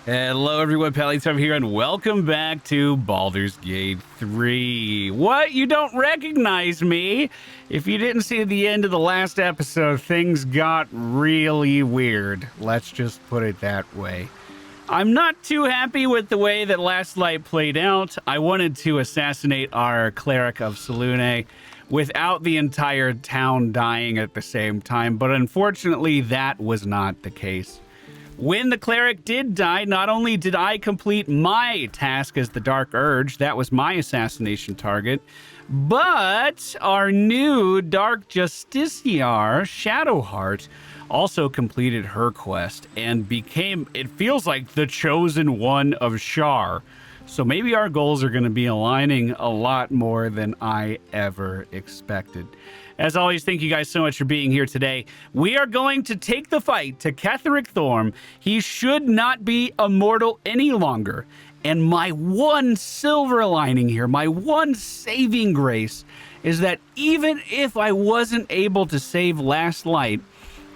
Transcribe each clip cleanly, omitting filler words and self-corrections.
Hello everyone, Pallytime here, and welcome back to Baldur's Gate 3. What? You don't recognize me? If you didn't see the end of the last episode, things got really weird. Let's just put it that way. I'm not too happy with the way that Last Light played out. I wanted to assassinate our Cleric of Selûne without the entire town dying at the same time, but unfortunately that was not the case. When the cleric did die, not only did I complete my task as the Dark Urge, that was my assassination target, but our new Dark Justiciar, Shadowheart, also completed her quest and became, it feels like, the chosen one of Shar. So maybe our goals are going to be aligning a lot more than I ever expected. As always, thank you guys so much for being here today. We are going to take the fight to Ketheric Thorm. He should not be immortal any longer. And my one silver lining here, my one saving grace, is that even if I wasn't able to save Last Light,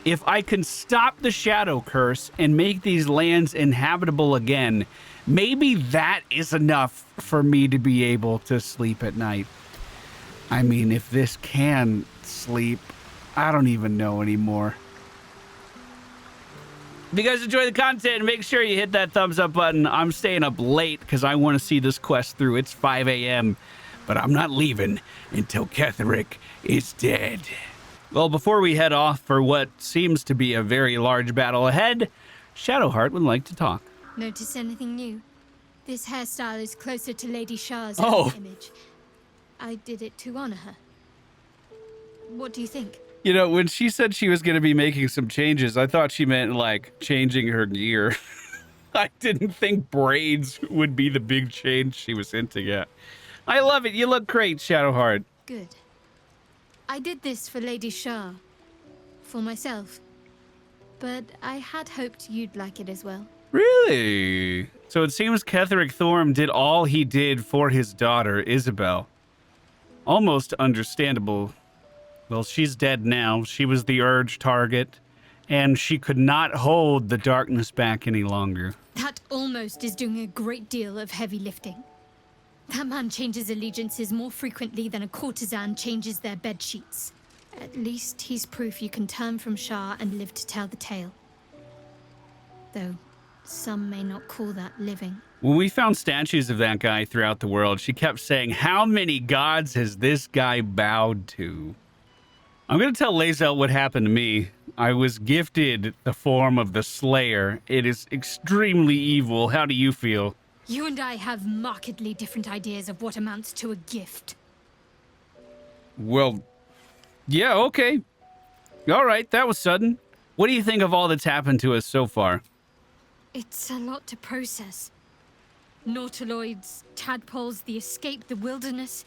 if I can stop the Shadow Curse and make these lands inhabitable again, maybe that is enough for me to be able to sleep at night. I mean, if this can sleep, I don't even know anymore. If you guys enjoy the content, make sure you hit that thumbs up button. I'm staying up late because I want to see this quest through. It's 5 a.m., but I'm not leaving until Ketheric is dead. Well, before we head off for what seems to be a very large battle ahead, Shadowheart would like to talk. Notice anything new? This hairstyle is closer to Lady Shar's image. I did it to honor her. What do you think? You know, when she said she was going to be making some changes, I thought she meant, like, changing her gear. I didn't think braids would be the big change she was hinting at. I love it. You look great, Shadowheart. Good. I did this for Lady Shar. For myself. But I had hoped you'd like it as well. Really? So it seems Ketheric Thorm did all he did for his daughter, Isabel. Almost understandable. Well, she's dead now. She was the Urge target, and she could not hold the darkness back any longer. That almost is doing a great deal of heavy lifting. That man changes allegiances more frequently than a courtesan changes their bed sheets. At least he's proof you can turn from Shar and live to tell the tale. Though some may not call that living. When we found statues of that guy throughout the world, she kept saying, how many gods has this guy bowed to? I'm going to tell Lae'zel what happened to me. I was gifted the form of the Slayer. It is extremely evil. How do you feel? You and I have markedly different ideas of what amounts to a gift. Well, yeah, okay. All right, that was sudden. What do you think of all that's happened to us so far? It's a lot to process. Nautiloids, tadpoles, the escape, the wilderness.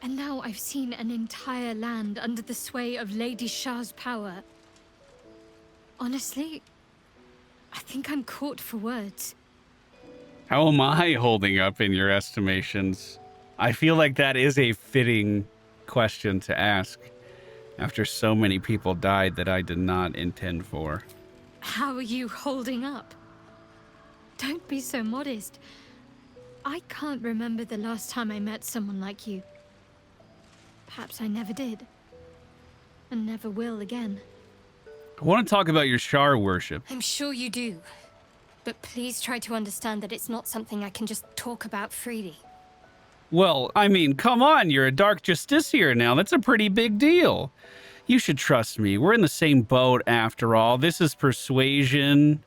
And now I've seen an entire land under the sway of Lady Shar's power. Honestly, I think I'm caught for words. How am I holding up in your estimations? I feel like that is a fitting question to ask after so many people died that I did not intend for. How are you holding up? Don't be so modest. I can't remember the last time I met someone like you. Perhaps I never did. And never will again. I want to talk about your Shar worship. I'm sure you do. But please try to understand that it's not something I can just talk about freely. Well, I mean, come on, you're a Dark Justiciar now. That's a pretty big deal. You should trust me. We're in the same boat after all. This is persuasion.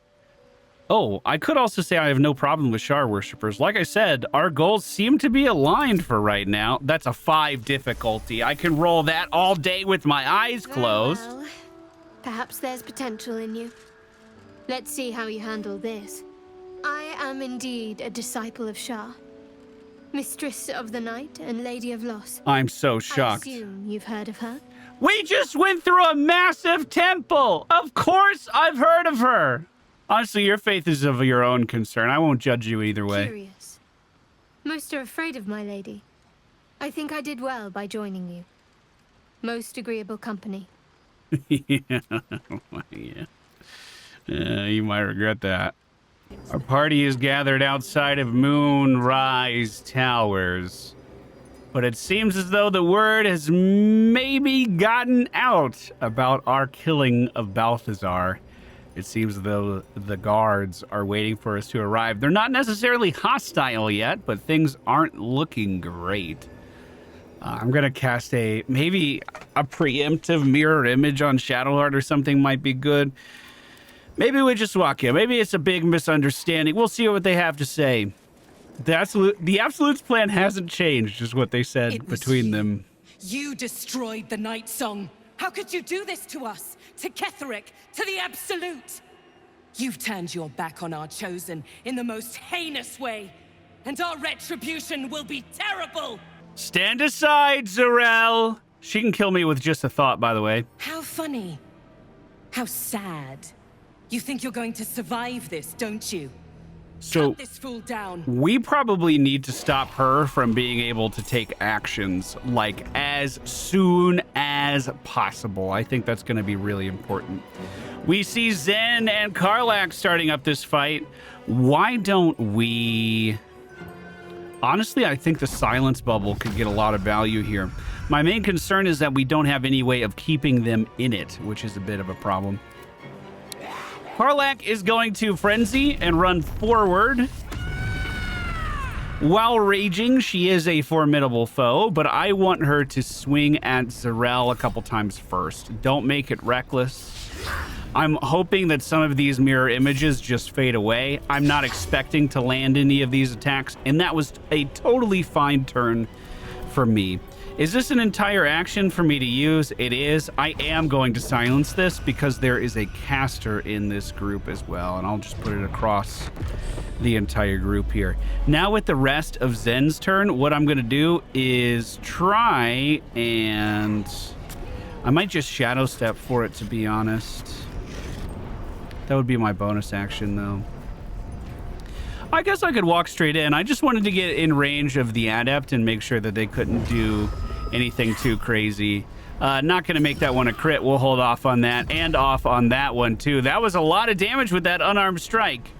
Oh, I could also say I have no problem with Shar worshippers. Like I said, our goals seem to be aligned for right now. That's a 5 difficulty. I can roll that all day with my eyes closed. Well, perhaps there's potential in you. Let's see how you handle this. I am indeed a disciple of Shar. Mistress of the Night and Lady of Loss. I'm so shocked. I assume you've heard of her? We just went through a massive temple. Of course I've heard of her. Honestly, your faith is of your own concern. I won't judge you either way. Curious. Most are afraid of my lady. I think I did well by joining you. Most agreeable company. Yeah. You might regret that. Our party is gathered outside of Moonrise Towers. But it seems as though the word has maybe gotten out about our killing of Balthazar. It seems as though the guards are waiting for us to arrive. They're not necessarily hostile yet, but things aren't looking great. I'm going to cast maybe a preemptive mirror image on Shadowheart or something might be good. Maybe we just walk in. Maybe it's a big misunderstanding. We'll see what they have to say. The Absolute's plan hasn't changed, is what they said between them. You destroyed the Night Song. How could you do this to us? To Ketheric? To the Absolute? You've turned your back on our Chosen in the most heinous way. And our retribution will be terrible! Stand aside, Zarel! She can kill me with just a thought, by the way. How funny. How sad. You think you're going to survive this, don't you? So, cut this fool down. We probably need to stop her from being able to take actions, like, as soon as possible. I think that's going to be really important. We see Zen and Karlach starting up this fight. Why don't we... Honestly, I think the silence bubble could get a lot of value here. My main concern is that we don't have any way of keeping them in it, which is a bit of a problem. Karlach is going to frenzy and run forward. While raging, she is a formidable foe, but I want her to swing at Zarel a couple times first. Don't make it reckless. I'm hoping that some of these mirror images just fade away. I'm not expecting to land any of these attacks, and that was a totally fine turn for me. Is this an entire action for me to use? It is. I am going to silence this because there is a caster in this group as well, and I'll just put it across the entire group here. Now with the rest of Zen's turn, what I'm going to do is try and... I might just shadow step for it, to be honest. That would be my bonus action, though. I guess I could walk straight in. I just wanted to get in range of the adept and make sure that they couldn't do anything too crazy. Not going to make that one a crit. We'll hold off on that and off on that one, too. That was a lot of damage with that unarmed strike.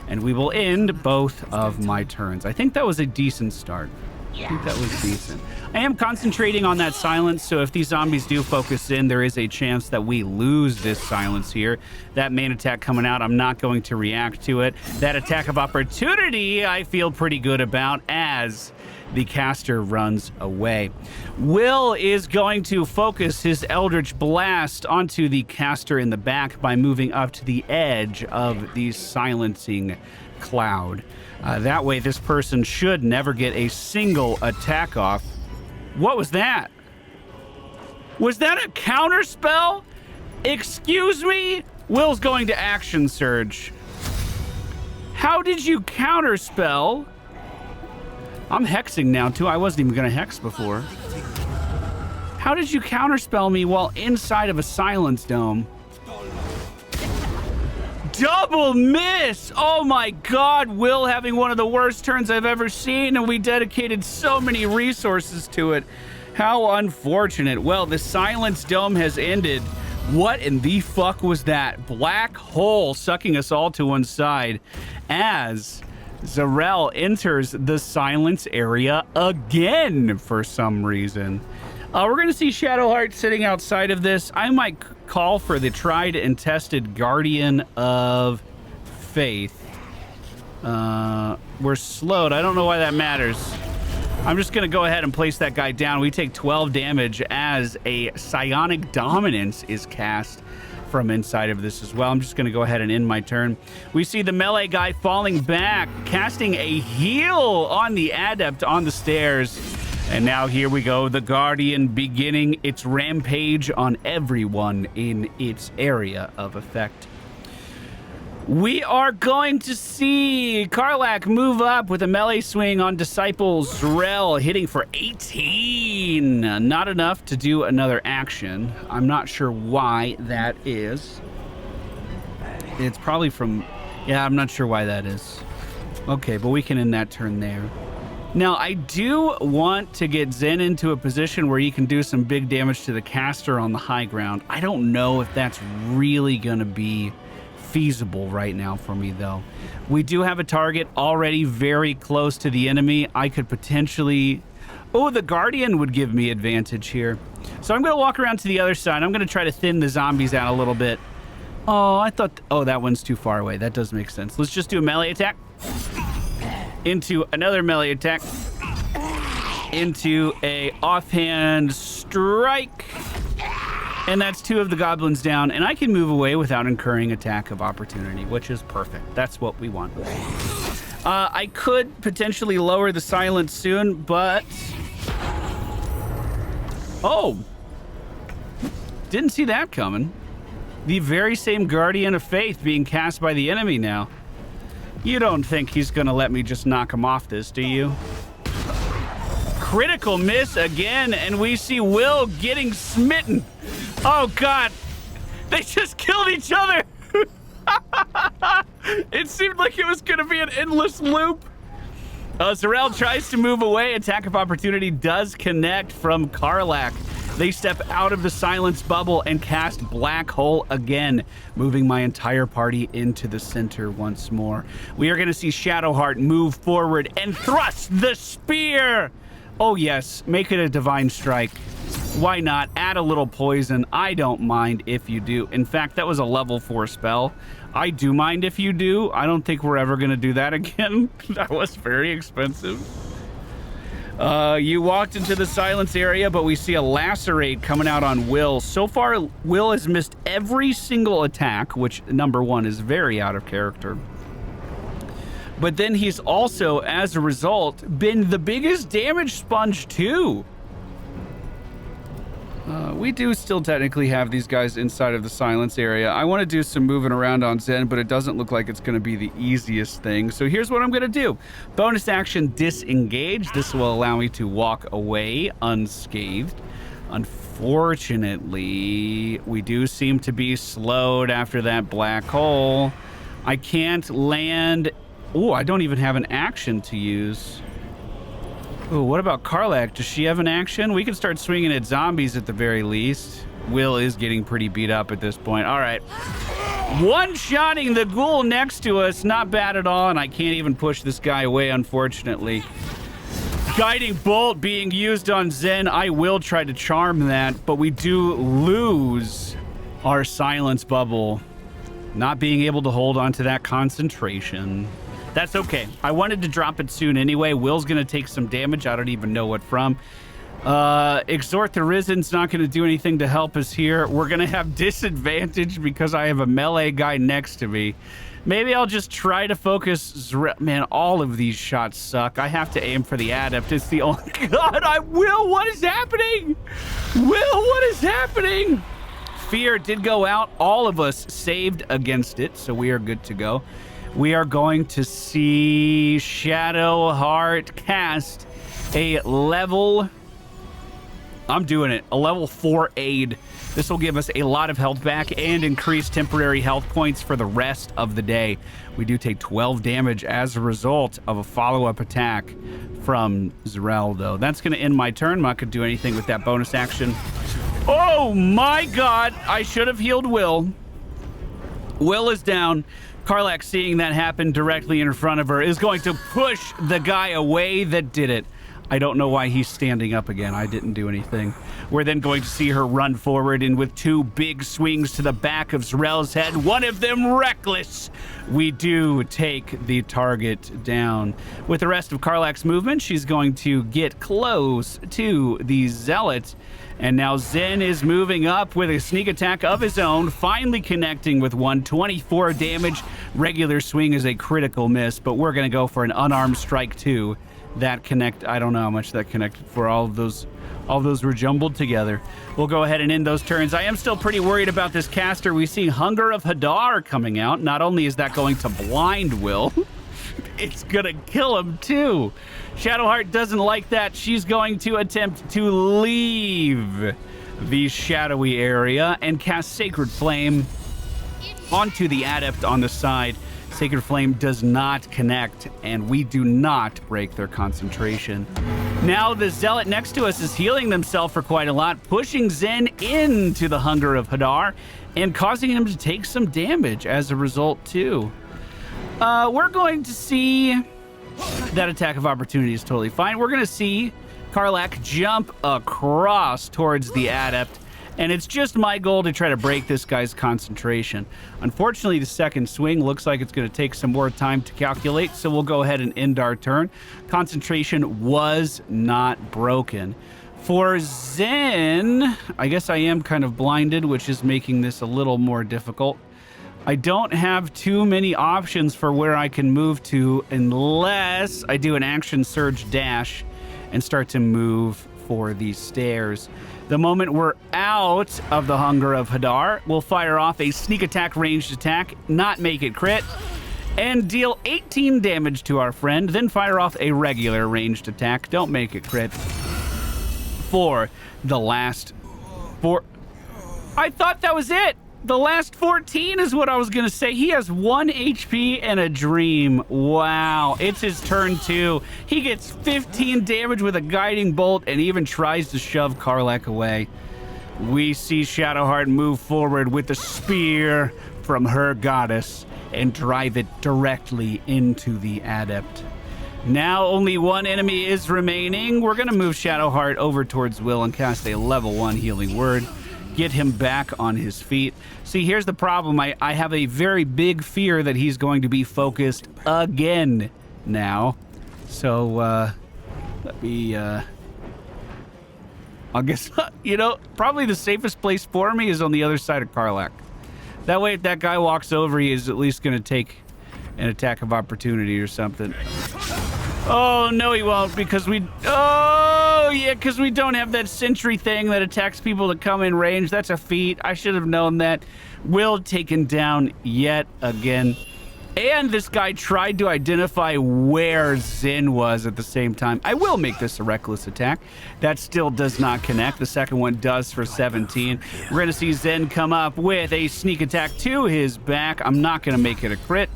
And we will end both of my turns. I think that was a decent start. I think that was decent. I am concentrating on that silence, so if these zombies do focus in, there is a chance that we lose this silence here. That main attack coming out, I'm not going to react to it. That attack of opportunity, I feel pretty good about as the caster runs away. Will is going to focus his Eldritch Blast onto the caster in the back by moving up to the edge of the silencing cloud. That way, this person should never get a single attack off. What was that? Was that a counter spell? Excuse me? Will's going to action surge. How did you counter spell? I'm hexing now, too. I wasn't even going to hex before. How did you counter spell me while inside of a silence dome? Double miss! Oh my god, Will having one of the worst turns I've ever seen, and we dedicated so many resources to it. How unfortunate. Well, the silence dome has ended. What in the fuck was that? Black hole sucking us all to one side as Zarel enters the silence area again for some reason. We're going to see Shadowheart sitting outside of this. I might call for the tried and tested Guardian of Faith. We're slowed. I don't know why that matters. I'm just going to go ahead and place that guy down. We take 12 damage as a Psionic Dominance is cast from inside of this as well. I'm just going to go ahead and end my turn. We see the melee guy falling back, casting a heal on the adept on the stairs. And now here we go, the Guardian beginning its rampage on everyone in its area of effect. We are going to see Karlach move up with a melee swing on Disciple Zarel, hitting for 18. Not enough to do another action. I'm not sure why that is. It's probably from... Yeah, I'm not sure why that is. Okay, but we can end that turn there. Now, I do want to get Zen into a position where he can do some big damage to the caster on the high ground. I don't know if that's really going to be feasible right now for me, though. We do have a target already very close to the enemy. I could potentially... Oh, the Guardian would give me advantage here. So I'm going to walk around to the other side. I'm going to try to thin the zombies out a little bit. Oh, I thought... Oh, that one's too far away. That does make sense. Let's just do a melee attack. Into another melee attack. Into a offhand strike. And that's 2 of the goblins down. And I can move away without incurring attack of opportunity, which is perfect. That's what we want. I could potentially lower the silence soon, but... Oh! Didn't see that coming. The very same Guardian of Faith being cast by the enemy now. You don't think he's gonna let me just knock him off this, do you? Critical miss again, and we see Will getting smitten. Oh, God. They just killed each other. It seemed like it was going to be an endless loop. Zarel tries to move away. Attack of opportunity does connect from Karlach. They step out of the silence bubble and cast Black Hole again, moving my entire party into the center once more. We are going to see Shadowheart move forward and thrust the spear. Oh, yes. Make it a divine strike. Why not? Add a little poison. I don't mind if you do. In fact, that was a level 4 spell. I do mind if you do. I don't think we're ever going to do that again. That was very expensive. You walked into the silence area, but we see a lacerate coming out on Will. So far, Will has missed every single attack, which, number 1, is very out of character. But then he's also, as a result, been the biggest damage sponge, too. We do still technically have these guys inside of the silence area. I want to do some moving around on Zen, but it doesn't look like it's going to be the easiest thing. So here's what I'm going to do. Bonus action, disengage. This will allow me to walk away unscathed. Unfortunately, we do seem to be slowed after that black hole. I can't land... Oh, I don't even have an action to use. Oh, what about Karlach? Does she have an action? We can start swinging at zombies at the very least. Will is getting pretty beat up at this point. All right. One-shotting the ghoul next to us. Not bad at all, and I can't even push this guy away, unfortunately. Guiding bolt being used on Zen. I will try to charm that, but we do lose our silence bubble. Not being able to hold on to that concentration. That's okay. I wanted to drop it soon anyway. Will's going to take some damage. I don't even know what from. Exhort the Risen's not going to do anything to help us here. We're going to have disadvantage because I have a melee guy next to me. Maybe I'll just try to focus. Man, all of these shots suck. I have to aim for the adept. It's the only... God, Will, what is happening? Will, what is happening? Fear did go out. All of us saved against it, so we are good to go. We are going to see Shadowheart cast a level... I'm doing it. A level 4 aid. This will give us a lot of health back and increase temporary health points for the rest of the day. We do take 12 damage as a result of a follow-up attack from Zarel, though. That's going to end my turn. I'm not going to do anything with that bonus action. Oh, my God. I should have healed Will. Will is down. Karlach, seeing that happen directly in front of her, is going to push the guy away that did it. I don't know why he's standing up again. I didn't do anything. We're then going to see her run forward, and with 2 big swings to the back of Zarel's head, one of them reckless, we do take the target down. With the rest of Karlach's movement, she's going to get close to the Zealot. And now Zen is moving up with a sneak attack of his own, finally connecting with 124 damage. Regular swing is a critical miss, but we're going to go for an unarmed strike too. That connect, I don't know how much that connected for. All of those were jumbled together. We'll go ahead and end those turns. I am still pretty worried about this caster. We see Hunger of Hadar coming out. Not only is that going to blind Will, it's gonna kill him too. Shadowheart doesn't like that. She's going to attempt to leave the shadowy area and cast Sacred Flame onto the adept on the side. Sacred Flame does not connect, and we do not break their concentration. Now the zealot next to us is healing themselves for quite a lot, pushing Zen into the Hunger of Hadar and causing him to take some damage as a result too. We're going to see that attack of opportunity is totally fine. We're going to see Karlach jump across towards the adept, and it's just my goal to try to break this guy's concentration. Unfortunately, the second swing looks like it's going to take some more time to calculate, so we'll go ahead and end our turn. Concentration was not broken. For Zen, I guess I am kind of blinded, which is making this a little more difficult. I don't have too many options for where I can move to unless I do an action surge dash and start to move for these stairs. The moment we're out of the Hunger of Hadar, we'll fire off a sneak attack ranged attack, not make it crit, and deal 18 damage to our friend, then fire off a regular ranged attack, don't make it crit, for the last 4. I thought that was it. The last 14 is what I was going to say. He has 1 HP and a dream. Wow. It's his turn 2. He gets 15 damage with a guiding bolt and even tries to shove Karlach away. We see Shadowheart move forward with the spear from her goddess and drive it directly into the adept. Now only 1 enemy is remaining. We're going to move Shadowheart over towards Will and cast a level 1 healing word. Get him back on his feet. See, here's the problem. I have a very big fear that he's going to be focused again now. So, let me, I guess, you know, probably the safest place for me is on the other side of Karlach. That way, if that guy walks over, he is at least going to take an attack of opportunity or something. Oh, no, he won't, because we... Oh, yeah, because we don't have that sentry thing that attacks people that come in range. That's a feat. I should have known that. Will taken down yet again. And this guy tried to identify where Zen was at the same time. I will make this a reckless attack. That still does not connect. The second one does for 17. We're going to see Zen come up with a sneak attack to his back. I'm not going to make it a crit.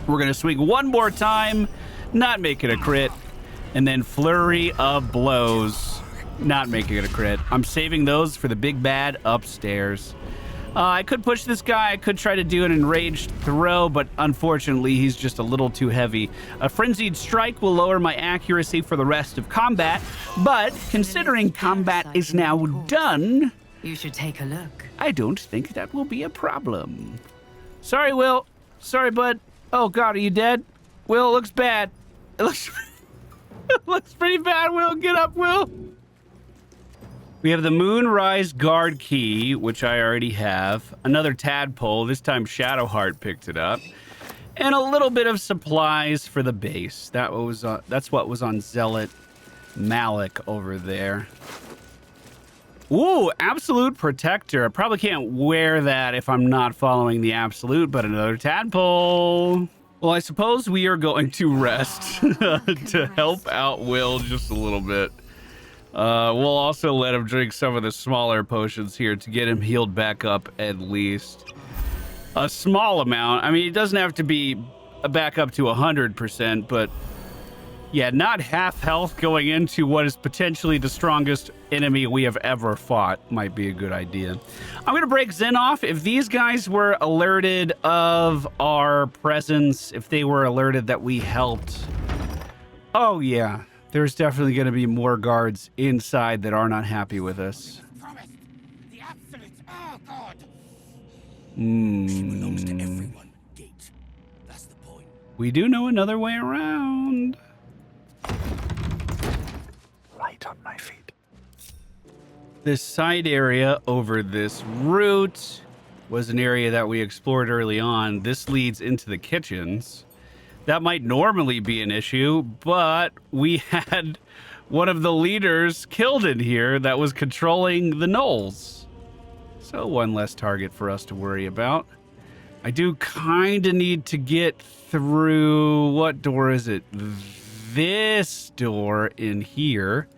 We're going to swing one more time. Not make it a crit, and then flurry of blows, not making it a crit. I'm saving those for the big bad upstairs. I could push this guy. I could try to do an enraged throw, but unfortunately, he's just a little too heavy. A frenzied strike will lower my accuracy for the rest of combat, but considering combat is now done, you should take a look. I don't think that will be a problem. Sorry, Will. Sorry, bud. Oh, God, are you dead? Will, it looks bad. It looks, it looks pretty bad, Will. Get up, Will. We have the Moonrise Guard Key, which I already have. Another tadpole. This time Shadowheart picked it up. And a little bit of supplies for the base. That's what was on Zealot Malik over there. Ooh, Absolute Protector. I probably can't wear that if I'm not following the Absolute, but another tadpole. Well, I suppose we are going to rest to help out Will just a little bit. We'll also let him drink some of the smaller potions here to get him healed back up at least. A small amount. I mean, it doesn't have to be back up to 100%, but yeah, not half health going into what is potentially the strongest enemy we have ever fought might be a good idea. I'm going to break Zen off. If these guys were alerted of our presence, if they were alerted that we helped, oh yeah, there's definitely going to be more guards inside that are not happy with us. The absolute, oh God. She belongs to everyone. Gate. That's the point. We do know another way around. Light on my feet. This side area over this route was an area that we explored early on. This leads into the kitchens. That might normally be an issue, but we had one of the leaders killed in here that was controlling the gnolls. So one less target for us to worry about. I do kind of need to get through, what door is it? This door in here.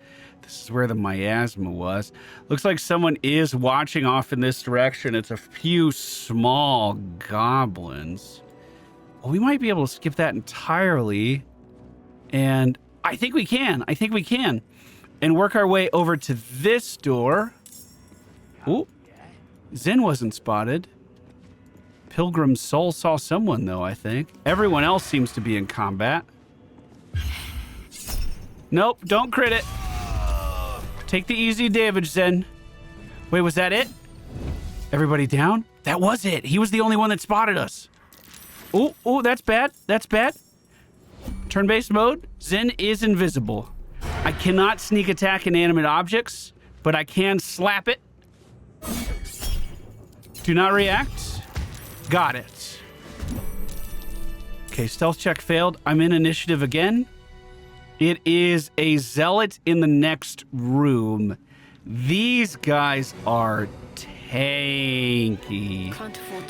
This is where the miasma was. Looks like someone is watching off in this direction. It's a few small goblins. Well, we might be able to skip that entirely and I think we can. I think we can. And work our way over to this door. Ooh. Zen wasn't spotted. Pilgrim's Soul saw someone, though, I think. Everyone else seems to be in combat. Nope, don't crit it. Take the easy damage, Zen. Wait, was that it? Everybody down? That was it. He was the only one that spotted us. Oh, that's bad. That's bad. Turn-based mode. Zen is invisible. I cannot sneak attack inanimate objects, but I can slap it. Do not react. Got it. Okay, stealth check failed. I'm in initiative again. It is a zealot in the next room. These guys are tanky.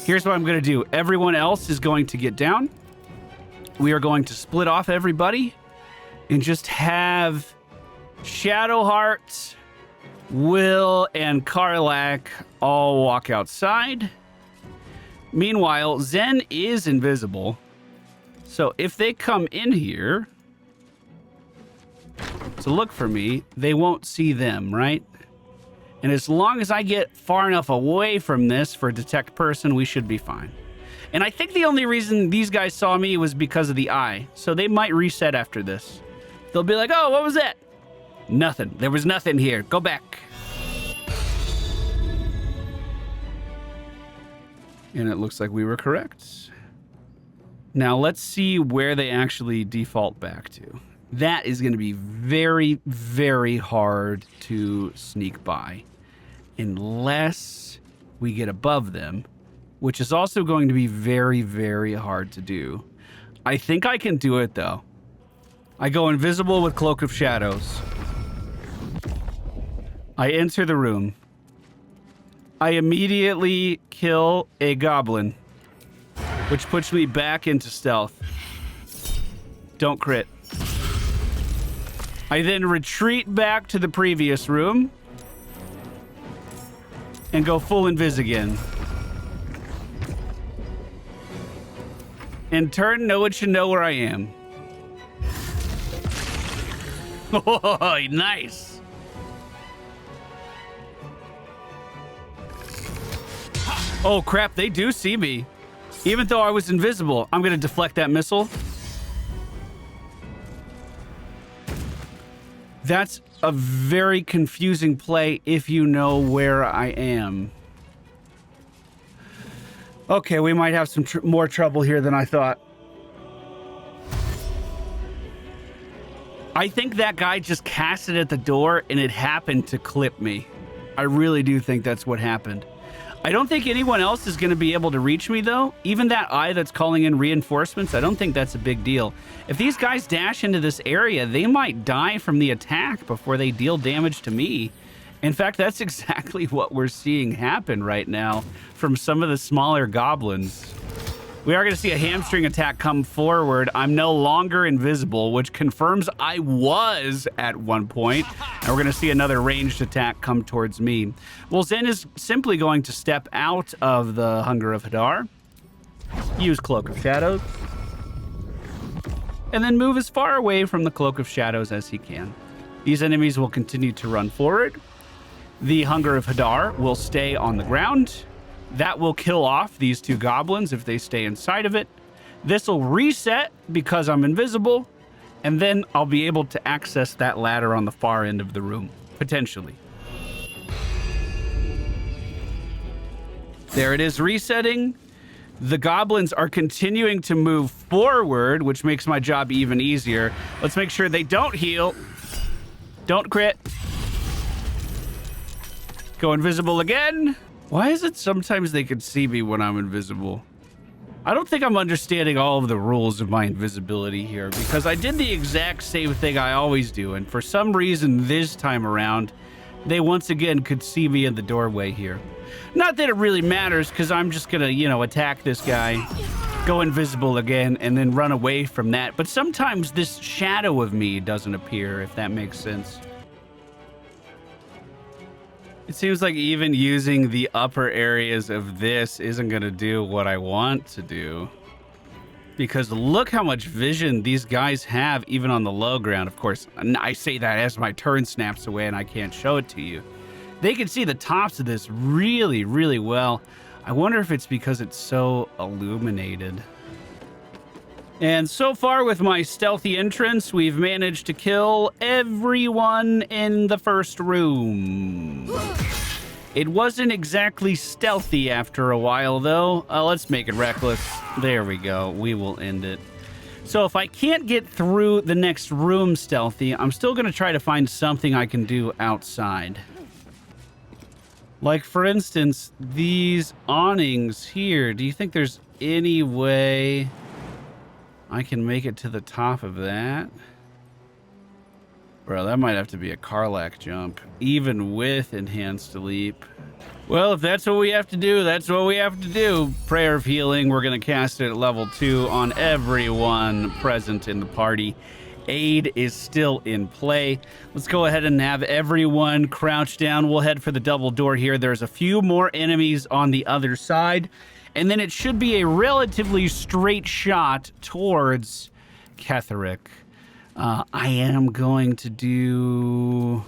Here's what I'm going to do. Everyone else is going to get down. We are going to split off everybody and just have Shadowheart, Will, and Karlak all walk outside. Meanwhile, Zen is invisible. So if they come in here to look for me, they won't see them, right? And as long as I get far enough away from this for detect person, we should be fine. And I think the only reason these guys saw me was because of the eye. So they might reset after this. They'll be like, oh, what was that? Nothing. There was nothing here. Go back. And it looks like we were correct. Now let's see where they actually default back to. That is going to be very, very hard to sneak by unless we get above them, which is also going to be very, very hard to do. I think I can do it, though. I go invisible with Cloak of Shadows. I enter the room. I immediately kill a goblin, which puts me back into stealth. Don't crit. I then retreat back to the previous room and go full invis again. In turn, no one should know where I am. Oh, nice. Oh, crap. They do see me. Even though I was invisible, I'm going to deflect that missile. That's a very confusing play if you know where I am. Okay, we might have some more trouble here than I thought. I think that guy just cast it at the door and it happened to clip me. I really do think that's what happened. I don't think anyone else is going to be able to reach me, though. Even that eye that's calling in reinforcements, I don't think that's a big deal. If these guys dash into this area, they might die from the attack before they deal damage to me. In fact, that's exactly what we're seeing happen right now from some of the smaller goblins. We are going to see a hamstring attack come forward. I'm no longer invisible, which confirms I was at one point. And we're going to see another ranged attack come towards me. Well, Zen is simply going to step out of the Hunger of Hadar, use Cloak of Shadows, and then move as far away from the Cloak of Shadows as he can. These enemies will continue to run forward. The Hunger of Hadar will stay on the ground. That will kill off these two goblins if they stay inside of it. This will reset because I'm invisible, and then I'll be able to access that ladder on the far end of the room, potentially. There it is, resetting. The goblins are continuing to move forward, which makes my job even easier. Let's make sure they don't heal. Don't crit. Go invisible again. Why is it sometimes they can see me when I'm invisible? I don't think I'm understanding all of the rules of my invisibility here, because I did the exact same thing I always do, and for some reason this time around, they once again could see me in the doorway here. Not that it really matters, because I'm just gonna, attack this guy, go invisible again, and then run away from that. But sometimes this shadow of me doesn't appear, if that makes sense. It seems like even using the upper areas of this isn't going to do what I want to do. because look how much vision these guys have even on the low ground. Of course, I say that as my turn snaps away and I can't show it to you. They can see the tops of this really, really well. I wonder if it's because it's so illuminated. And so far with my stealthy entrance, we've managed to kill everyone in the first room. It wasn't exactly stealthy after a while, though. Let's make it reckless. There we go. We will end it. So if I can't get through the next room stealthy, I'm still going to try to find something I can do outside. Like, for instance, these awnings here. Do you think there's any way I can make it to the top of that? Bro, that might have to be a Karlach jump, even with enhanced leap. Well, if that's what we have to do, that's what we have to do. Prayer of Healing, we're going to cast it at level 2 on everyone present in the party. Aid is still in play. Let's go ahead and have everyone crouch down. We'll head for the double door here. There's a few more enemies on the other side, and then it should be a relatively straight shot towards Ketheric. I am going to do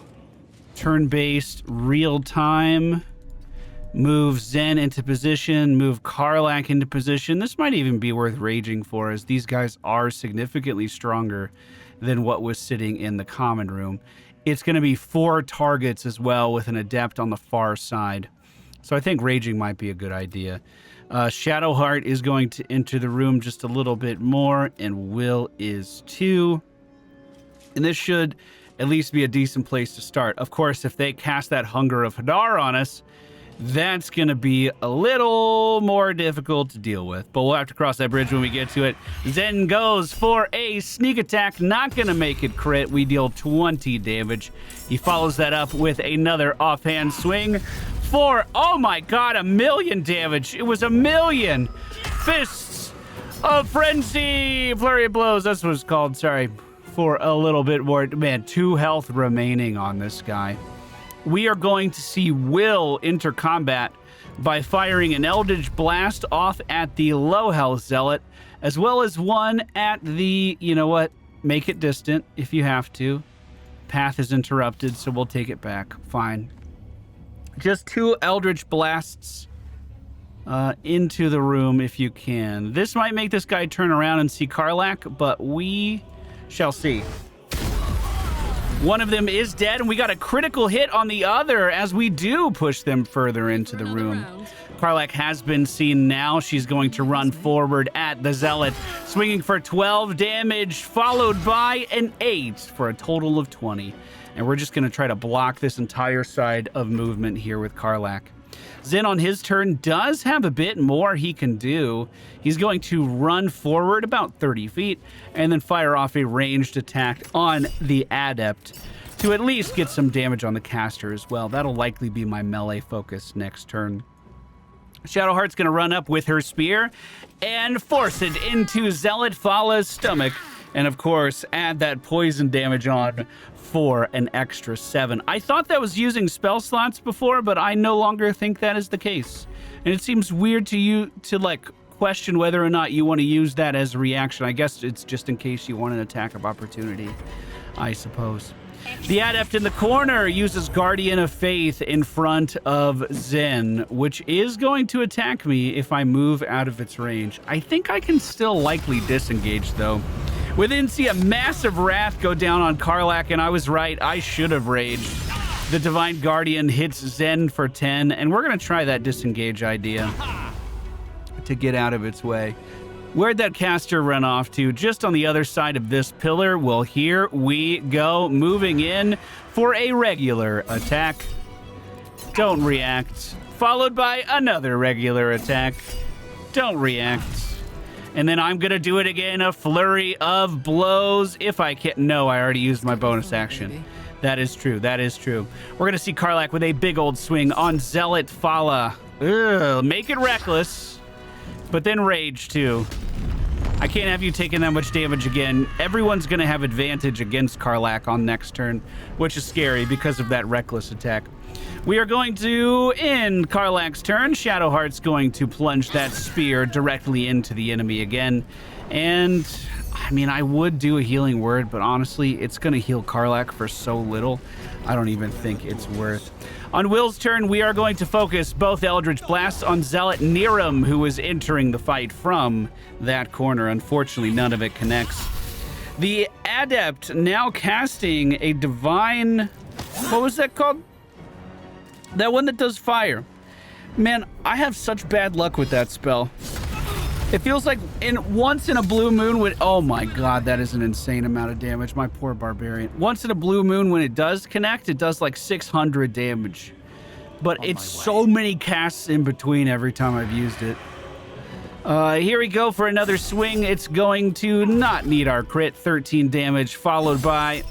turn-based real-time, move Zen into position, move Karlach into position. This might even be worth raging for, as these guys are significantly stronger than what was sitting in the common room. It's going to be 4 targets as well, with an adept on the far side. So I think raging might be a good idea. Shadowheart is going to enter the room just a little bit more, and Will is too. And this should at least be a decent place to start. Of course, if they cast that Hunger of Hadar on us, that's going to be a little more difficult to deal with. But we'll have to cross that bridge when we get to it. Zen goes for a sneak attack. Not going to make it crit. We deal 20 damage. He follows that up with another offhand swing for, oh my god, 1,000,000 damage. It was 1,000,000. Fists of Frenzy. Flurry of blows. That's what it's called. Sorry. For a little bit more. Man, 2 health remaining on this guy. We are going to see Will enter combat by firing an Eldritch Blast off at the low health Zealot, as well as one at the, you know what, make it distant if you have to. Path is interrupted, so we'll take it back. Fine. Just 2 Eldritch Blasts into the room if you can. This might make this guy turn around and see Karlach, but we shall see. One of them is dead, and we got a critical hit on the other as we do push them further into the room. Karlach has been seen now. She's going to run forward at the Zealot, swinging for 12 damage, followed by an 8 for a total of 20. And we're just going to try to block this entire side of movement here with Karlach. Zen on his turn does have a bit more he can do. He's going to run forward about 30 feet and then fire off a ranged attack on the adept to at least get some damage on the caster as well. That'll likely be my melee focus next turn. Shadowheart's going to run up with her spear and force it into Zealot Fala's stomach. And of course, add that poison damage on for an extra 7. I thought that was using spell slots before, but I no longer think that is the case. And it seems weird to you to like question whether or not you want to use that as a reaction. I guess it's just in case you want an attack of opportunity, I suppose. The adept in the corner uses Guardian of Faith in front of Zen, which is going to attack me if I move out of its range. I think I can still likely disengage though. We then see a massive wrath go down on Karlach, and I was right. I should have raged. The Divine Guardian hits Zen for 10, and we're going to try that disengage idea to get out of its way. Where'd that caster run off to? Just on the other side of this pillar. Well, here we go. Moving in for a regular attack. Don't react. Followed by another regular attack. Don't react. And then I'm going to do it again, a flurry of blows. If I can't... No, I already used my bonus action. That is true. That is true. We're going to see Karlach with a big old swing on Zealot Fala. Ugh, make it reckless. But then rage, too. I can't have you taking that much damage again. Everyone's going to have advantage against Karlach on next turn, which is scary because of that reckless attack. We are going to end Karlach's turn. Shadowheart's going to plunge that spear directly into the enemy again. And I mean, I would do a healing word, but honestly, it's going to heal Karlach for so little. I don't even think it's worth. On Will's turn, we are going to focus both Eldritch Blasts on Zealot Niram, who is entering the fight from that corner. Unfortunately, none of it connects. The Adept now casting a Divine... What was that called? That one that does fire. Man, I have such bad luck with that spell. It feels like once in a blue moon when... Oh my god, that is an insane amount of damage. My poor barbarian. Once in a blue moon when it does connect, it does like 600 damage. But it's so many casts in between every time I've used it. Here we go for another swing. It's going to not need our crit. 13 damage, followed by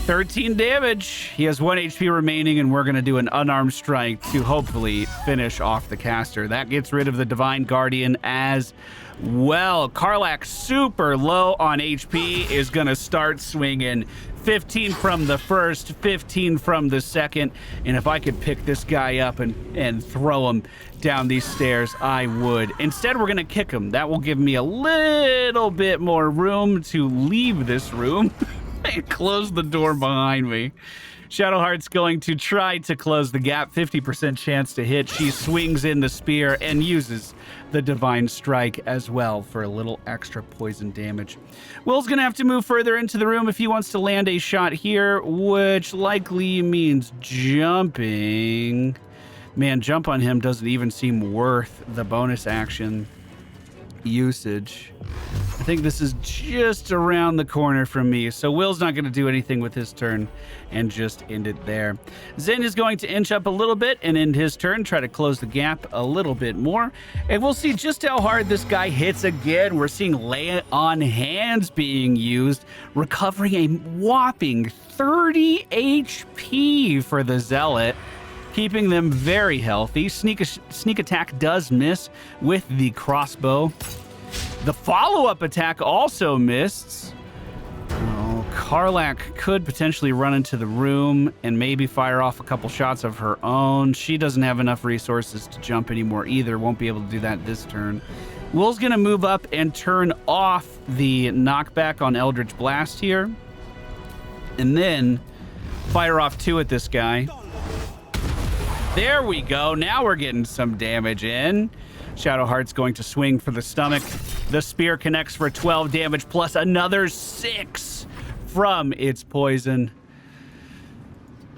13 damage. He has 1 HP remaining, and we're going to do an unarmed strike to hopefully finish off the caster. That gets rid of the Divine Guardian as well. Karlach, super low on HP, is going to start swinging. 15 from the first, 15 from the second. And if I could pick this guy up and throw him down these stairs, I would. Instead, we're going to kick him. That will give me a little bit more room to leave this room and close the door behind me. Shadowheart's going to try to close the gap. 50% chance to hit. She swings in the spear and uses the Divine Strike as well for a little extra poison damage. Will's going to have to move further into the room if he wants to land a shot here, which likely means jumping. Man, jump on him doesn't even seem worth the bonus action usage. I think this is just around the corner from me, so Will's not going to do anything with his turn and just end it there. Zen is going to inch up a little bit and end his turn, try to close the gap a little bit more, and we'll see just how hard this guy hits again. We're seeing lay on hands being used, recovering a whopping 30 HP for the Zealot, keeping them very healthy. Sneak attack does miss with the crossbow. The follow-up attack also missed. Oh, Karlach could potentially run into the room and maybe fire off a couple shots of her own. She doesn't have enough resources to jump anymore either. Won't be able to do that this turn. Will's going to move up and turn off the knockback on Eldritch Blast here. And then fire off 2 at this guy. There we go. Now we're getting some damage in. Shadowheart's going to swing for the stomach. The spear connects for 12 damage plus another 6 from its poison.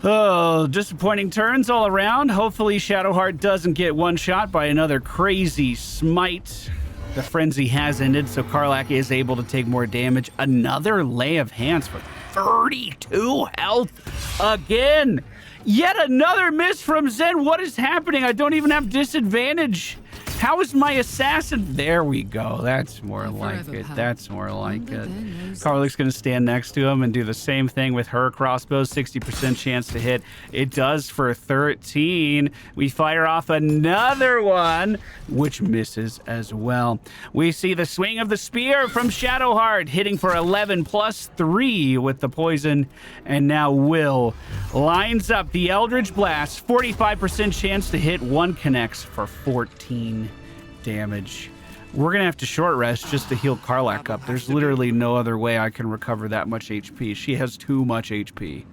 Oh, disappointing turns all around. Hopefully Shadowheart doesn't get one shot by another crazy smite. The frenzy has ended, so Karlach is able to take more damage. Another lay of hands for 32 health again. Yet another miss from Zen. What is happening? I don't even have disadvantage. How is my assassin? There we go. That's more like it. That's more like it. Karlach's going to stand next to him and do the same thing with her crossbow. 60% chance to hit. It does for 13. We fire off another one, which misses as well. We see the swing of the spear from Shadowheart, hitting for 11 plus 3 with the poison. And now Will lines up the Eldritch Blast. 45% chance to hit. 1 connects for 14 damage. We're gonna have to short rest just to heal Karlach up. There's literally no other way I can recover that much HP. She has too much HP.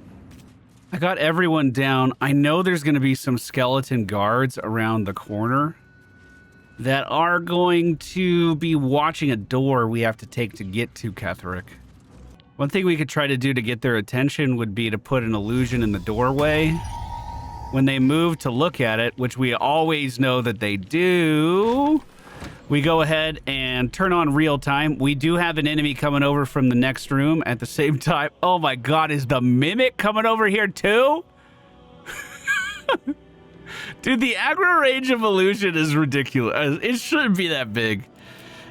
I got everyone down. I know there's gonna be some skeleton guards around the corner that are going to be watching a door we have to take to get to Ketheric. One thing we could try to do to get their attention would be to put an illusion in the doorway. When they move to look at it, which we always know that they do, we go ahead and turn on real time. We do have an enemy coming over from the next room at the same time. Oh my god, is the Mimic coming over here too? Dude, the aggro range of illusion is ridiculous. It shouldn't be that big.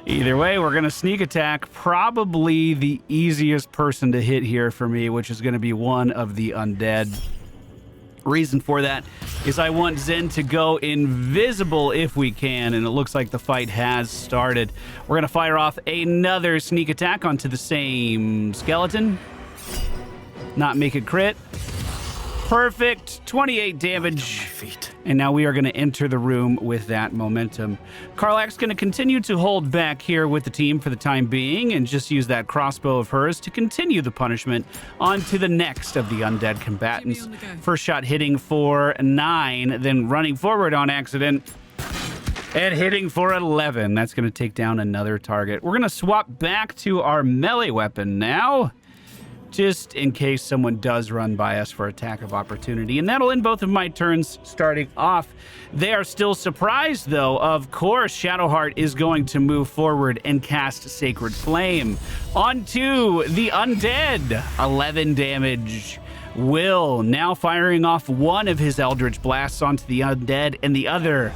Either way, we're going to sneak attack. Probably the easiest person to hit here for me, which is going to be one of the undead. Reason for that is I want Zen to go invisible if we can, and it looks like the fight has started. We're going to fire off another sneak attack onto the same skeleton. Not make it crit. Perfect. 28 damage. And now we are going to enter the room with that momentum. Karlach's going to continue to hold back here with the team for the time being and just use that crossbow of hers to continue the punishment on to the next of the undead combatants. First shot hitting for 9, then running forward on accident and hitting for 11. That's going to take down another target. We're going to swap back to our melee weapon now, just in case someone does run by us for attack of opportunity. And that'll end both of my turns starting off. They are still surprised, though. Of course, Shadowheart is going to move forward and cast Sacred Flame onto the undead. 11 damage. Will now firing off one of his Eldritch Blasts onto the undead and the other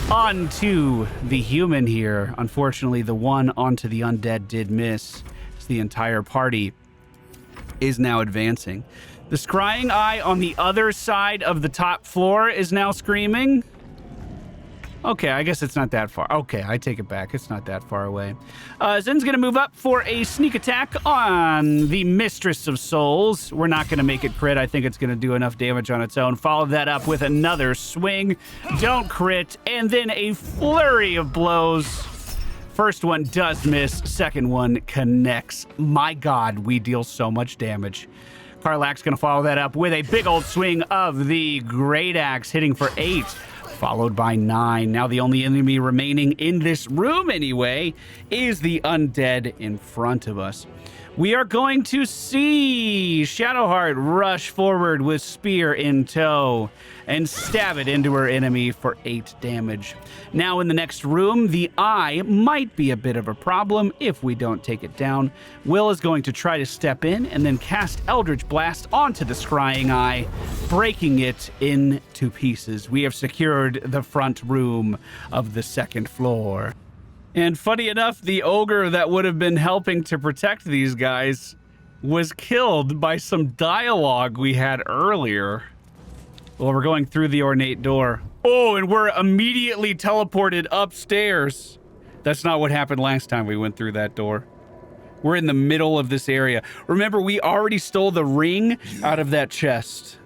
onto the human here. Unfortunately, the one onto the undead did miss. It's the entire party is now advancing. The scrying eye on the other side of the top floor is now screaming. Okay, I guess it's not that far. Okay, I take it back. It's not that far away. Zen's going to move up for a sneak attack on the Mistress of Souls. We're not going to make it crit. I think it's going to do enough damage on its own. Follow that up with another swing. Don't crit. And then a flurry of blows. First one does miss. Second one connects. My God, we deal so much damage. Karlach's going to follow that up with a big old swing of the Great Axe, hitting for 8, followed by 9. Now the only enemy remaining in this room, anyway, is the undead in front of us. We are going to see Shadowheart rush forward with spear in tow and stab it into her enemy for 8 damage. Now in the next room, the eye might be a bit of a problem if we don't take it down. Will is going to try to step in and then cast Eldritch Blast onto the scrying eye, breaking it into pieces. We have secured the front room of the second floor. And funny enough, the ogre that would have been helping to protect these guys was killed by some dialogue we had earlier. Well, we're going through the ornate door. Oh, and we're immediately teleported upstairs. That's not what happened last time we went through that door. We're in the middle of this area. Remember, we already stole the ring out of that chest.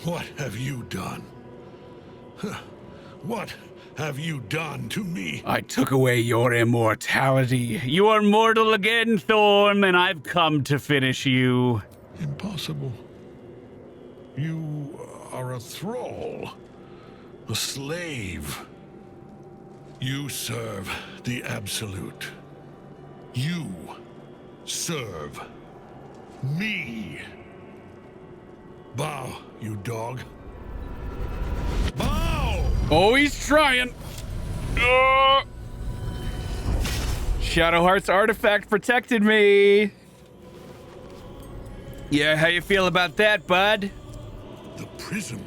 What have you done? What have you done to me? I took away your immortality. You are mortal again, Thorm, and I've come to finish you. Impossible. You are a thrall, a slave. You serve the Absolute. You serve me. Bow, you dog. Bow! Oh, he's trying. Shadowheart's artifact protected me. Yeah, how you feel about that, bud? The prism.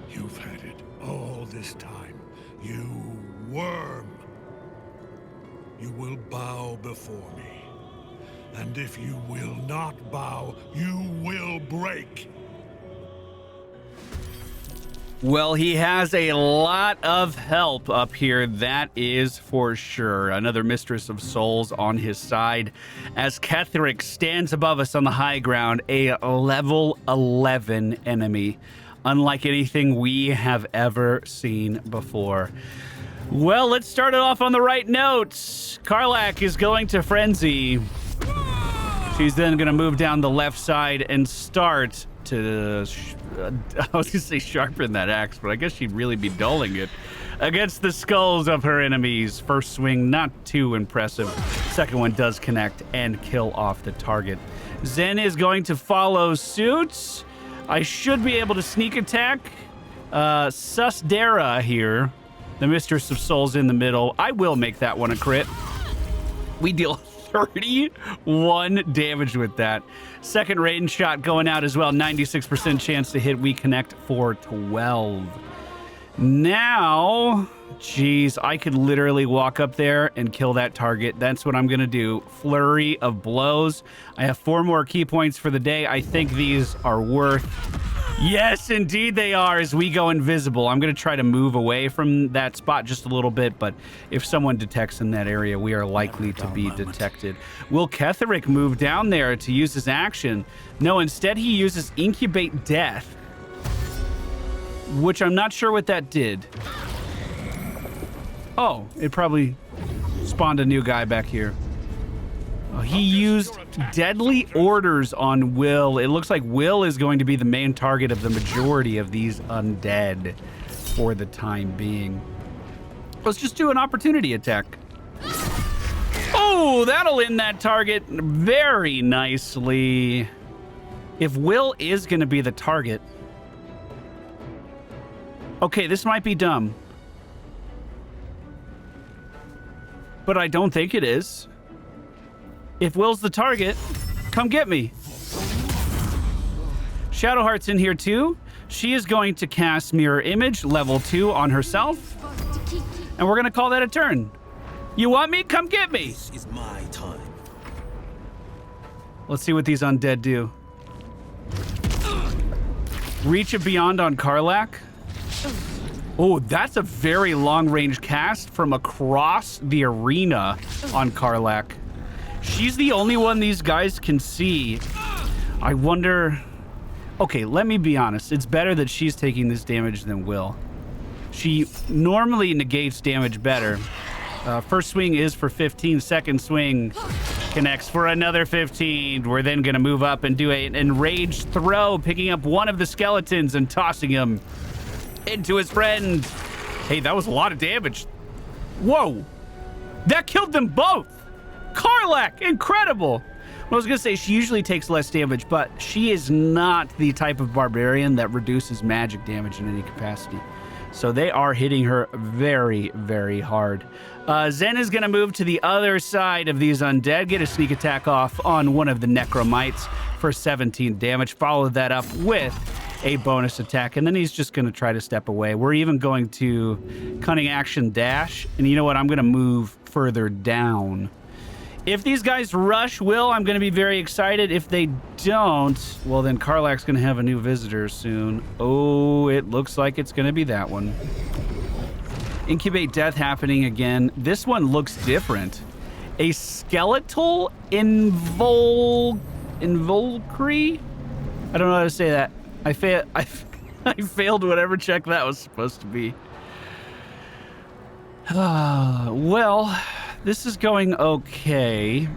You've had it all this time. You worm. You will bow before me. And if you will not bow, you will break. Well, he has a lot of help up here, that is for sure. Another Mistress of Souls on his side as Ketheric stands above us on the high ground, a level 11 enemy, unlike anything we have ever seen before. Well, let's start it off on the right notes. Karlach is going to Frenzy. She's then going to move down the left side and start to, I was going to say sharpen that axe, but I guess she'd really be dulling it against the skulls of her enemies. First swing, not too impressive. Second one does connect and kill off the target. Zen is going to follow suit. I should be able to sneak attack. Susdera here, the Mistress of Souls in the middle. I will make that one a crit. We deal 31 damage with that. Second range shot going out as well. 96% chance to hit. We connect for 12. Now, geez, I could literally walk up there and kill that target. That's what I'm going to do. Flurry of blows. I have 4 more key points for the day. I think these are worth... Yes, indeed they are, as we go invisible. I'm going to try to move away from that spot just a little bit, but if someone detects in that area, we are likely to be detected. Will Ketheric move down there to use his action? No, instead he uses Incubate Death. which I'm not sure what that did. Oh, it probably spawned a new guy back here. Oh, he used deadly orders on Will. It looks like Will is going to be the main target of the majority of these undead for the time being. Let's just do an opportunity attack. Oh, that'll end that target very nicely. If Will is going to be the target... Okay, this might be dumb. But I don't think it is. If Will's the target, come get me. Shadowheart's in here too. She is going to cast Mirror Image level 2 on herself. And we're going to call that a turn. You want me? Come get me. This is my time. Let's see what these undead do. Reach of Beyond on Karlach. Oh, that's a very long-range cast from across the arena on Karlach. She's the only one these guys can see. I wonder... Okay, let me be honest. It's better that she's taking this damage than Will. She normally negates damage better. First swing is for 15. Second swing connects for another 15. We're then going to move up and do an enraged throw, picking up one of the skeletons and tossing him into his friend. Hey, that was a lot of damage. Whoa. That killed them both. Karlach, incredible. Well, I was going to say she usually takes less damage, but she is not the type of barbarian that reduces magic damage in any capacity. So they are hitting her very, very hard. Zen is going to move to the other side of these undead, get a sneak attack off on one of the necromites for 17 damage. Follow that up with a bonus attack, and then he's just going to try to step away. We're even going to cunning action dash, and you know what? I'm going to move further down. If these guys rush Will, I'm going to be very excited. If they don't, well, then Karlach's going to have a new visitor soon. Oh, it looks like it's going to be that one. Incubate death happening again. This one looks different. A skeletal involucry? I don't know how to say that. I failed whatever check that was supposed to be. Well... This is going okay.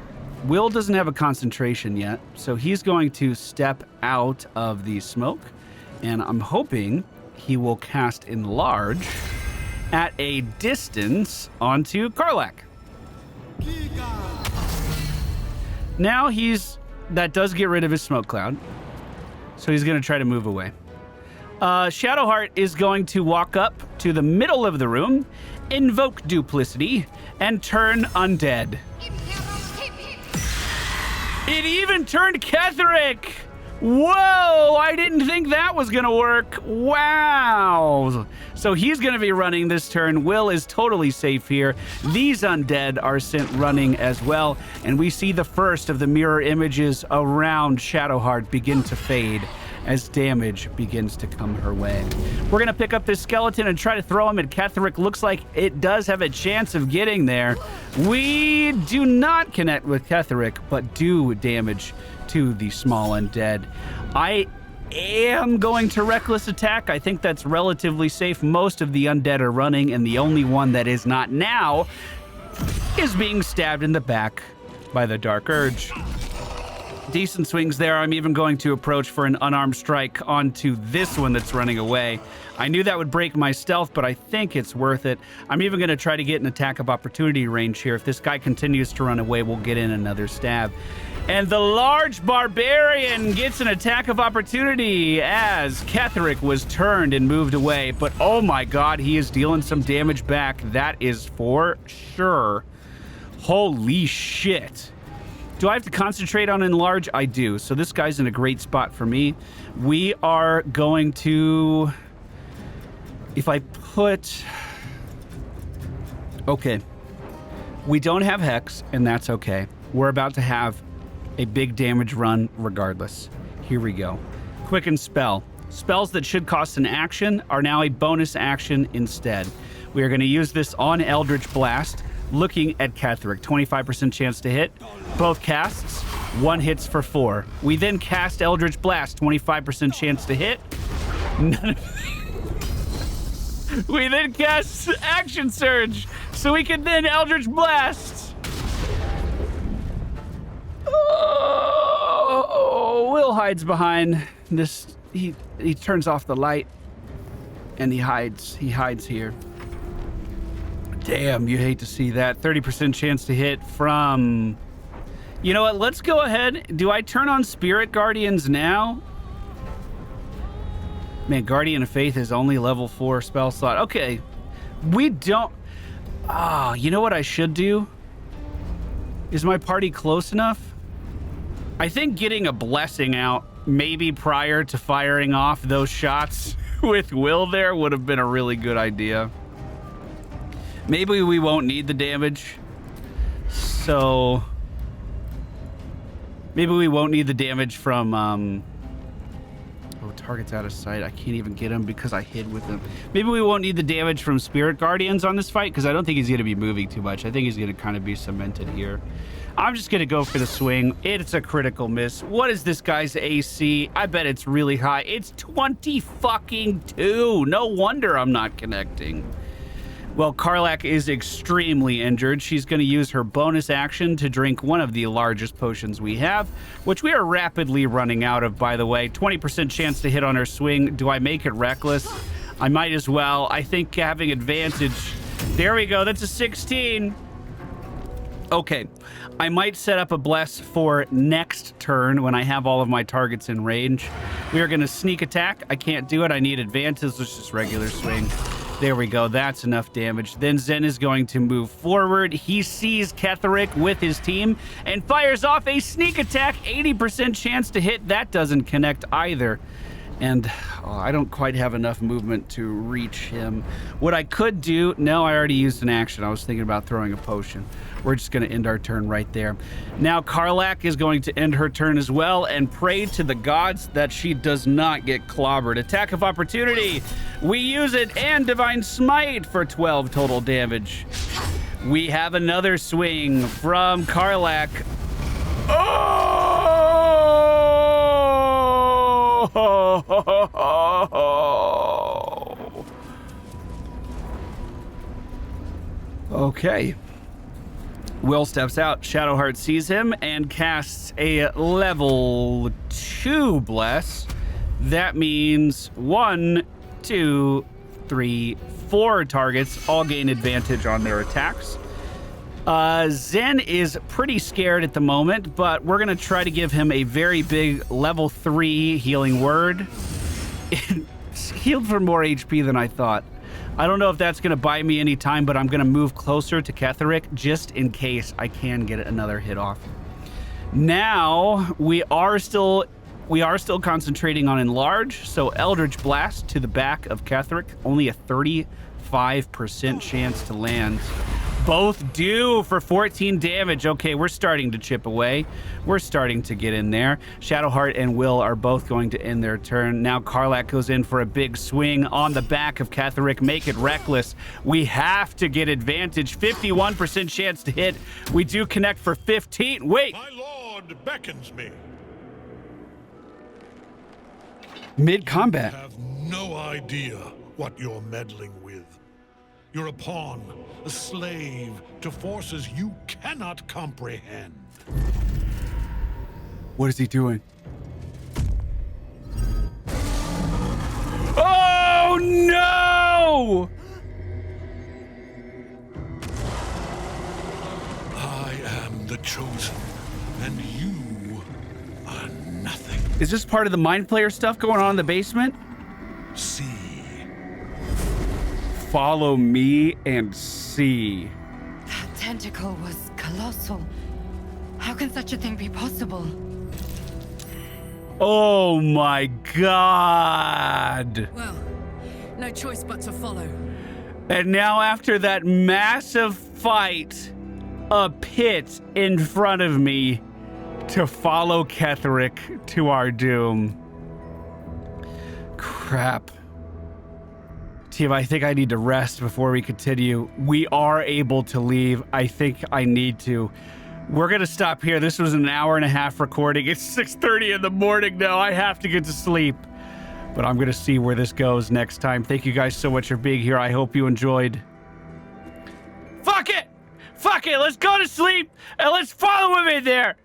Will doesn't have a concentration yet, so he's going to step out of the smoke, and I'm hoping he will cast Enlarge at a distance onto Karlach. Now that does get rid of his smoke cloud, so he's going to try to move away. Shadowheart is going to walk up to the middle of the room, invoke Duplicity, and turn undead. It even turned Ketheric! Whoa! I didn't think that was gonna work. Wow! So he's gonna be running this turn. Will is totally safe here. These undead are sent running as well, and we see the first of the mirror images around Shadowheart begin to fade as damage begins to come her way. We're going to pick up this skeleton and try to throw him at Ketheric. Looks like it does have a chance of getting there. We do not connect with Ketheric, but do damage to the small undead. I am going to reckless attack. I think that's relatively safe. Most of the undead are running, and the only one that is not now is being stabbed in the back by the Dark Urge. Decent swings there. I'm even going to approach for an unarmed strike onto this one that's running away. I knew that would break my stealth, but I think it's worth it. I'm even going to try to get an attack of opportunity range here. If this guy continues to run away, we'll get in another stab. And the large barbarian gets an attack of opportunity as Ketheric was turned and moved away. But oh my god, he is dealing some damage back. That is for sure. Holy shit. Do I have to concentrate on Enlarge? I do. So this guy's in a great spot for me. We are going to... If I put... Okay. We don't have Hex, and that's okay. We're about to have a big damage run regardless. Here we go. Quicken Spell. Spells that should cost an action are now a bonus action instead. We are going to use this on Eldritch Blast. Looking at Ketheric, 25% chance to hit. Both casts, one hits for 4. We then cast Eldritch Blast, 25% chance to hit. We then cast Action Surge, so we can then Eldritch Blast. Oh, Will hides behind this. He turns off the light, and he hides. He hides here. Damn, you hate to see that. 30% chance to hit from... You know what? Let's go ahead. Do I turn on Spirit Guardians now? Man, Guardian of Faith is only level 4 spell slot. Okay. We don't... Ah, you know what I should do? Is my party close enough? I think getting a blessing out maybe prior to firing off those shots with Will there would have been a really good idea. Maybe we won't need the damage. So... Maybe we won't need the damage from, oh, target's out of sight. I can't even get him because I hid with him. Maybe we won't need the damage from Spirit Guardians on this fight because I don't think he's going to be moving too much. I think he's going to kind of be cemented here. I'm just going to go for the swing. It's a critical miss. What is this guy's AC? I bet it's really high. It's 20-fucking-2. No wonder I'm not connecting. Well, Karlach is extremely injured. She's going to use her bonus action to drink one of the largest potions we have, which we are rapidly running out of, by the way. 20% chance to hit on her swing. Do I make it reckless? I might as well. I think having advantage... There we go. That's a 16. Okay. I might set up a bless for next turn when I have all of my targets in range. We are going to sneak attack. I can't do it. I need advantage. Let's just regular swing. There we go. That's enough damage. Then Zen is going to move forward. He sees Ketheric with his team and fires off a sneak attack. 80% chance to hit. That doesn't connect either. And I don't quite have enough movement to reach him. What I could do... No, I already used an action. I was thinking about throwing a potion. We're just going to end our turn right there. Now, Karlach is going to end her turn as well and pray to the gods that she does not get clobbered. Attack of opportunity. We use it, and Divine Smite for 12 total damage. We have another swing from Karlach. Oh! Okay. Will steps out. Shadowheart sees him and casts a level 2 bless. That means 1, 2, 3, 4 targets all gain advantage on their attacks. Zen is pretty scared at the moment, but we're going to try to give him a very big level 3 healing word. It's healed for more HP than I thought. I don't know if that's going to buy me any time, but I'm going to move closer to Ketheric just in case I can get another hit off. Now, we are still concentrating on enlarge, so Eldritch Blast to the back of Ketheric, only a 35% chance to land. Both do for 14 damage. Okay, we're starting to chip away. We're starting to get in there. Shadowheart and Will are both going to end their turn. Now Karlach goes in for a big swing on the back of Ketheric. Make it reckless. We have to get advantage. 51% chance to hit. We do connect for 15. Wait. My lord beckons me. Mid-combat. You have no idea what you're meddling with. You're a pawn, a slave to forces you cannot comprehend. What is he doing? Oh, no! I am the chosen, and you are nothing. Is this part of the Mind Flayer stuff going on in the basement? See. Follow me and see. That tentacle was colossal. How can such a thing be possible? Oh my god. Well, no choice but to follow. And now after that massive fight, a pit in front of me to follow Ketheric to our doom. Crap. Team, I think I need to rest before we continue. We are able to leave. I think I need to. We're going to stop here. This was an hour and a half recording. It's 6:30 in the morning now. I have to get to sleep. But I'm going to see where this goes next time. Thank you guys so much for being here. I hope you enjoyed. Fuck it! Fuck it! Let's go to sleep and let's follow him in there!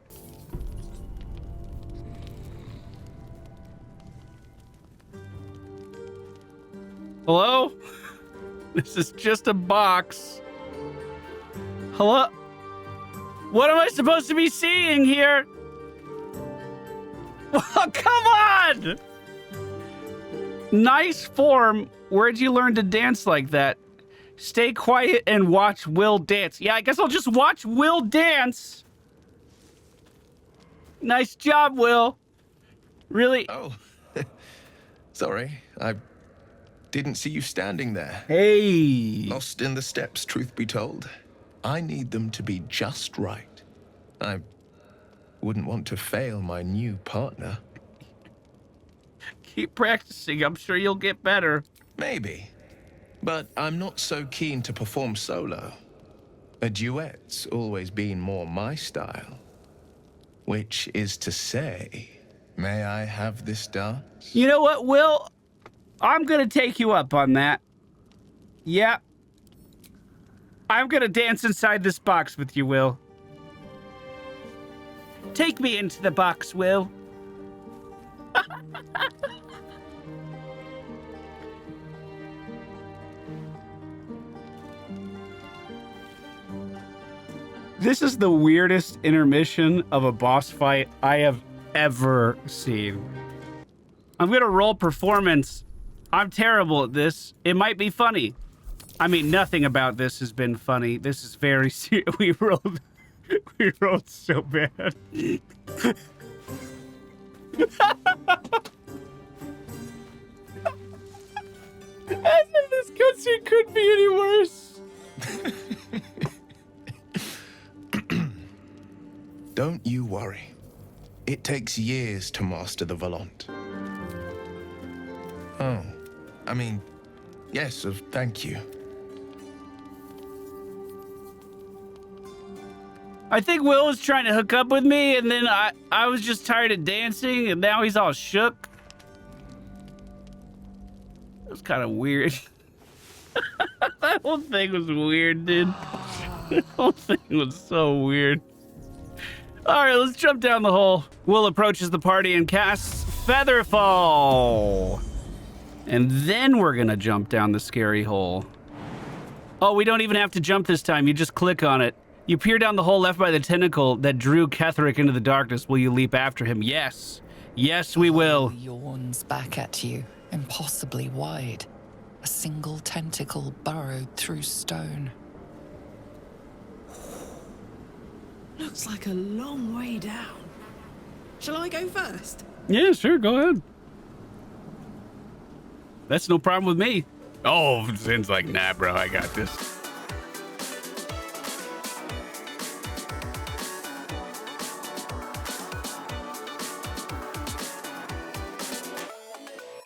Hello? This is just a box. Hello? What am I supposed to be seeing here? Oh, come on! Nice form. Where'd you learn to dance like that? Stay quiet and watch Will dance. Yeah, I guess I'll just watch Will dance. Nice job, Will. Really? Oh, sorry. I didn't see you standing there. Hey. Lost in the steps, truth be told. I need them to be just right. I wouldn't want to fail my new partner. Keep practicing. I'm sure you'll get better. Maybe. But I'm not so keen to perform solo. A duet's always been more my style. Which is to say, may I have this dance? You know what, Will? I'm gonna take you up on that. Yeah. I'm gonna dance inside this box with you, Will. Take me into the box, Will. This is the weirdest intermission of a boss fight I have ever seen. I'm gonna roll performance. I'm terrible at this. It might be funny. I mean, nothing about this has been funny. This is very serious. We rolled so bad. This cutscene couldn't be any worse. Don't you worry. It takes years to master the Volant. Oh, I mean, yes, thank you. I think Will was trying to hook up with me, and then I was just tired of dancing, and now he's all shook. It was kind of weird. That whole thing was weird, dude. The whole thing was so weird. All right, let's jump down the hole. Will approaches the party and casts Featherfall. And then we're gonna jump down the scary hole. Oh, we don't even have to jump this time. You just click on it. You peer down the hole left by the tentacle that drew Ketheric into the darkness. Will you leap after him? Yes. Yes, we will. Yawns back at you, impossibly wide. A single tentacle burrowed through stone. Looks like a long way down. Shall I go first? Yeah, sure, go ahead. That's no problem with me. Oh, Zin's like, nah, bro, I got this.